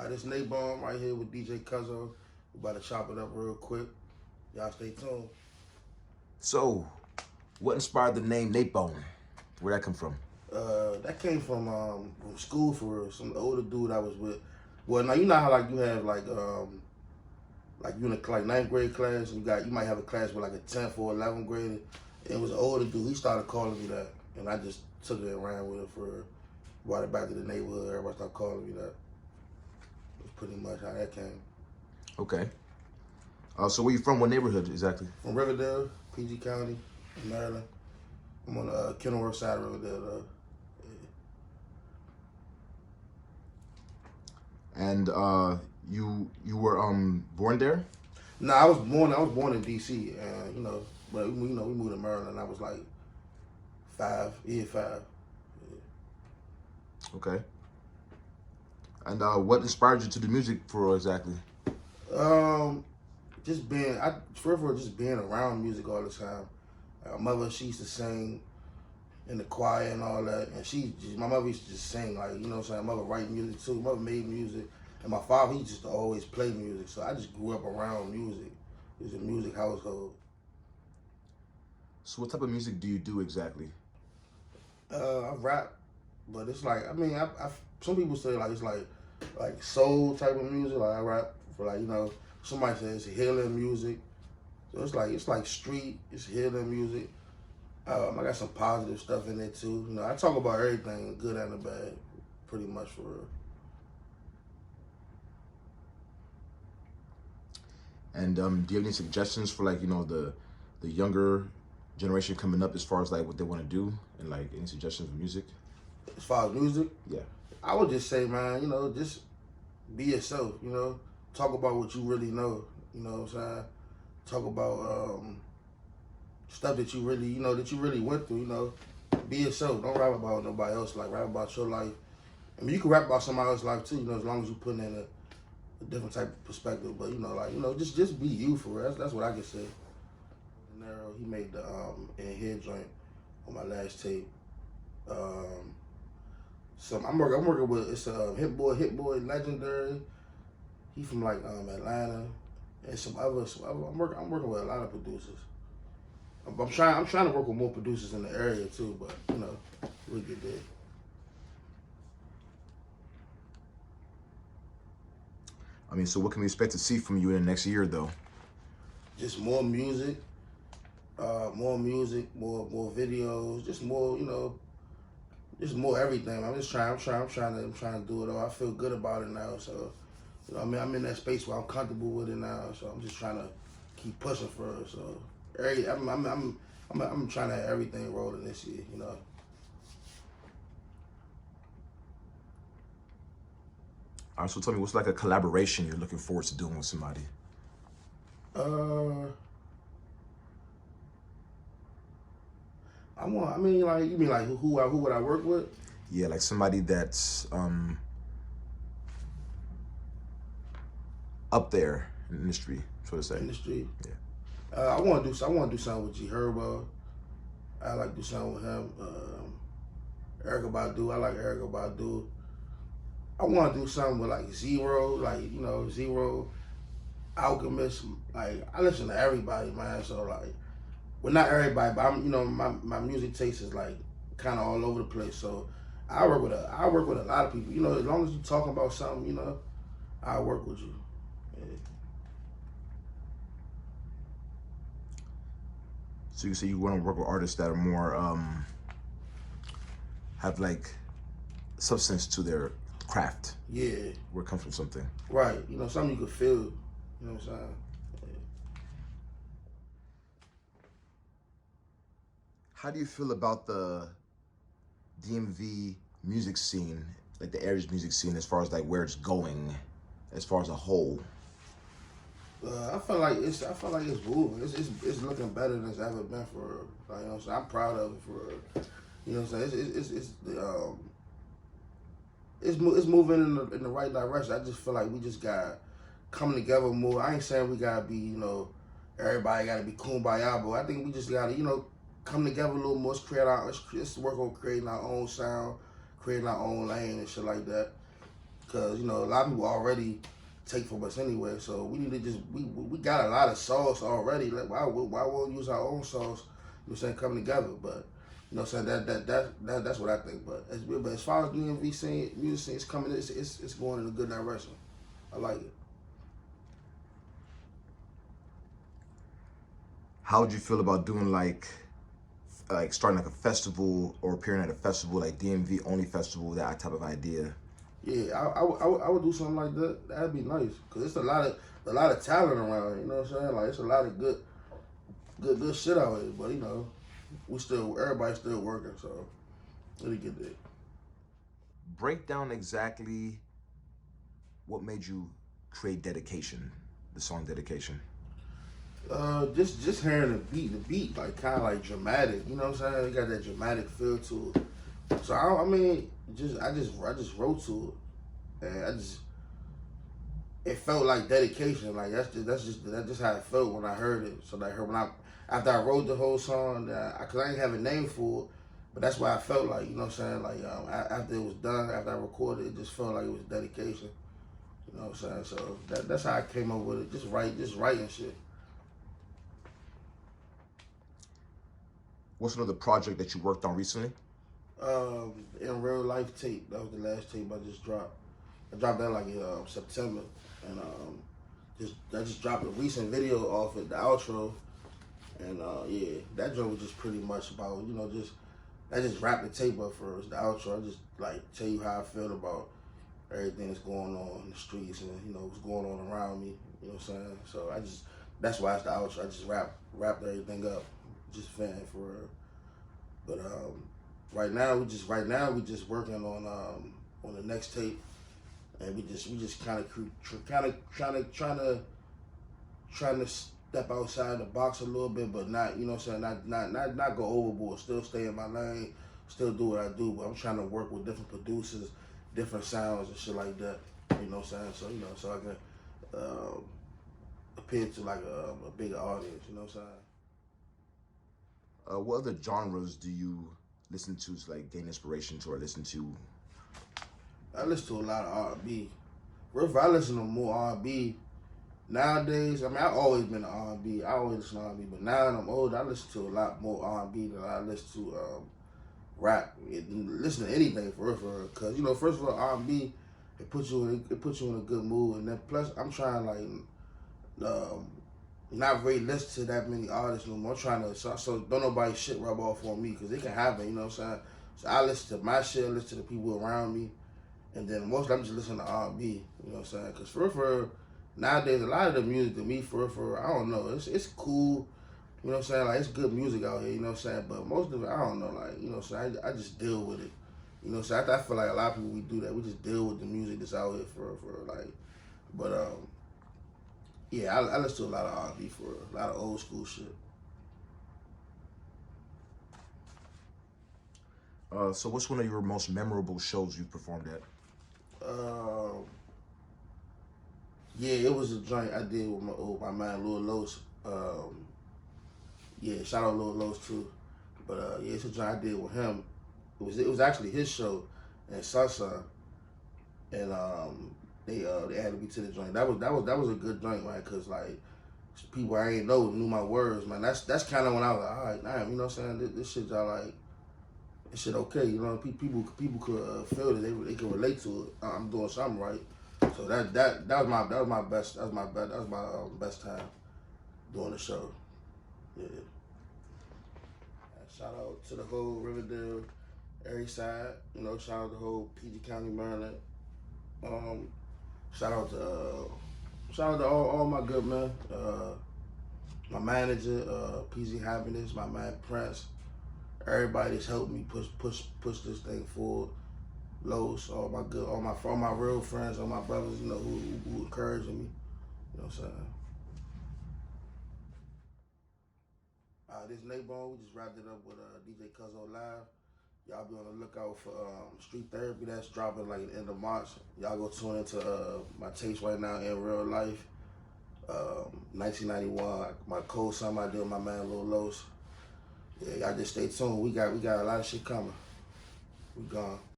This Nate Bomb right here with DJ Cuzzo. We about to chop it up real quick. Y'all stay tuned. So, what inspired the name Nate Bone? Where'd that come from? That came from school for real. Some older dude I was with. Well, now you know how like you have like you in a like ninth grade class. You might have a class with like a 10th or 11th grader. It was an older dude. He started calling me that, and I just took it and ran with it for brought it back to the neighborhood. Everybody started calling me that. That's pretty much how that came. Okay. So where you from? What neighborhood exactly? From Riverdale, PG County, Maryland. I'm on the Kenilworth side of Riverdale, though. Yeah. And you were born there? No, I was born in DC, and but we moved to Maryland. I was like 5, year 5. Yeah. Okay. And what inspired you to do music for exactly? Just just being around music all the time. My mother, she used to sing in the choir and all that, and my mother used to just sing, like, you know what I'm saying. My mother write music too. My mother made music, and my father, he just always play music. So I just grew up around music. It was a music household. So what type of music do you do exactly? I rap, but it's like, I mean, some people say like it's like soul type of music. Like I rap for like somebody says it's healing music. So it's like street, it's healing music. I got some positive stuff in there too. I talk about everything, good and the bad, pretty much for real. And do you have any suggestions for like the younger generation coming up as far as like what they want to do, and like any suggestions for music? As far as music, yeah, I would just say, man, just be yourself. Talk about what you really know. You know what I'm saying? Talk about stuff that you really went through. Be yourself. Don't rap about nobody else. Like, rap about your life. I mean, you can rap about somebody else's life too. As long as you put in a different type of perspective. But just be you for real. That's what I can say. Nero, he made the in here joint on my last tape. I'm working with Hit Boy Legendary. He from like Atlanta, and some other. I'm working with a lot of producers. I'm trying to work with more producers in the area too, but we'll get there. I mean, so what can we expect to see from you in the next year, though? Just more music, more videos, just more, just more everything. I'm trying to do it all. I feel good about it now, so I'm in that space where I'm comfortable with it now. So I'm just trying to keep pushing for it. So I'm trying to have everything rolling this year, All right, so tell me, what's like a collaboration you're looking forward to doing with somebody? You mean like who would I work with? Yeah, like somebody that's up there in the industry, so to say. Industry. Yeah. I want to do something with G Herbo. I like to do something with him. Erykah Badu. I like Erykah Badu. I want to do something with like Zero, Zero, Alchemist. Like, I listen to everybody, man. So like, well, not everybody, but my music taste is like kind of all over the place. So I work with a lot of people. As long as you talking about something, I work with you. Yeah. So you say you want to work with artists that are more have like substance to their craft. Yeah. Where it comes from something. Right. Something you could feel. You know what I'm saying? Yeah. How do you feel about the DMV music scene, like the area's music scene, as far as like where it's going, as far as a whole? I feel like it's moving. It's looking better than it's ever been for. Like, I'm proud of it for. You know what I'm saying? It's moving in the right direction. I just feel like we just got come together more. I ain't saying we gotta be everybody gotta be kumbaya, but I think we just gotta come together a little more. Let's work on creating our own sound, creating our own lane and shit like that. because you know a lot of people already take from us anyway. So we need to just we got a lot of sauce already. Like why won't we use our own sauce? You know what I'm saying? Come together, but you know what I'm saying that's what I think. But as far as DMV scene, music scene, it's coming. It's going in a good direction. I like it. How would you feel about doing like starting like a festival or appearing at a festival like DMV only festival, that type of idea? Yeah, I would do something like that. That'd be nice because it's a lot of talent around. You know what I'm saying? Like it's a lot of good shit out here. But you know, everybody's still working. So let me get there. Break down exactly what made you create Dedication, the song Dedication. Just hearing the beat like kind of like dramatic. You know what I'm saying? It got that dramatic feel to it. So I mean, I just wrote to it, and it felt like dedication. Like that's just how it felt when I heard it. So like after I wrote the whole song, cause I ain't have a name for it, but that's why I felt like, you know what I'm saying? Like after it was done, after I recorded it, just felt like it was dedication. You know what I'm saying? So that's how I came up with it. Just writing shit. What's another project that you worked on recently? In real life tape. That was the last tape I just dropped. I dropped that like in September, and I just dropped a recent video off it, the outro, and yeah, that joint was just pretty much about I just wrapped the tape up first. The outro, I just like tell you how I feel about everything that's going on in the streets and what's going on around me. You know what I'm saying? So that's why it's the outro. I just wrapped everything up, just fan for real. But right now we just working on the next tape, and we just kind of trying to step outside the box a little bit, but not, you know what I'm saying, not go overboard. Still stay in my lane, still do what I do, but I'm trying to work with different producers, different sounds and shit like that. You know what I'm saying? So I can appeal to like a bigger audience. You know what I'm saying? What other genres do you listen to like gain inspiration to or listen to? I listen to a lot of R&B. If I listen to more R&B nowadays, I mean, I've always been an R&B. I always listen to R&B, but now that I'm older, I listen to a lot more R&B than I listen to rap. Listen to anything for real, because first of all, R&B it puts you in a good mood, and then plus I'm trying like not really listen to that many artists no more. I'm trying to so don't nobody shit rub off on me, because it can happen. You know what I'm saying? So I listen to my shit, listen to the people around me, and then mostly I'm just listening to R&B. You know what I'm saying? Because for real, nowadays a lot of the music to me for I don't know. It's cool. You know what I'm saying? Like, it's good music out here, you know what I'm saying? But most of it, I don't know, like, you know what I'm saying? I just deal with it. You know what I'm saying? I feel like a lot of people, we do that. We just deal with the music that's out here for like, but, yeah, I listen to a lot of R&B for a lot of old school shit. So what's one of your most memorable shows you've performed at? Yeah, it was a joint I did with my man Lil Los. Yeah, shout out Lil Los too. But yeah, it's a joint I did with him. It was actually his show in Sunshine, and they added me to the joint. That was a good joint, right? Cause like people I ain't know knew my words, man. That's kind of when I was like, all right, damn, you know what I'm saying? This shit y'all like, this shit okay, you know? People could feel it, they can relate to it. I'm doing something right. So that was my best time doing the show. Yeah. Shout out to the whole Riverdale area side. Shout out to the whole PG County, Maryland. Um, shout out to all my good men. My manager, PZ Happiness, my man Prince. Everybody that's helped me push this thing forward. Los, all my real friends, all my brothers, who encouraging me. You know what I'm saying? This Nabone, we just wrapped it up with DJ Cuzzo Live. Y'all be on the lookout for Street Therapy. That's dropping like at the end of March. Y'all go tune into my tapes right now in real life. 1991, my co-sign I did with my man Lil Los. Yeah, y'all just stay tuned. We got a lot of shit coming. We gone.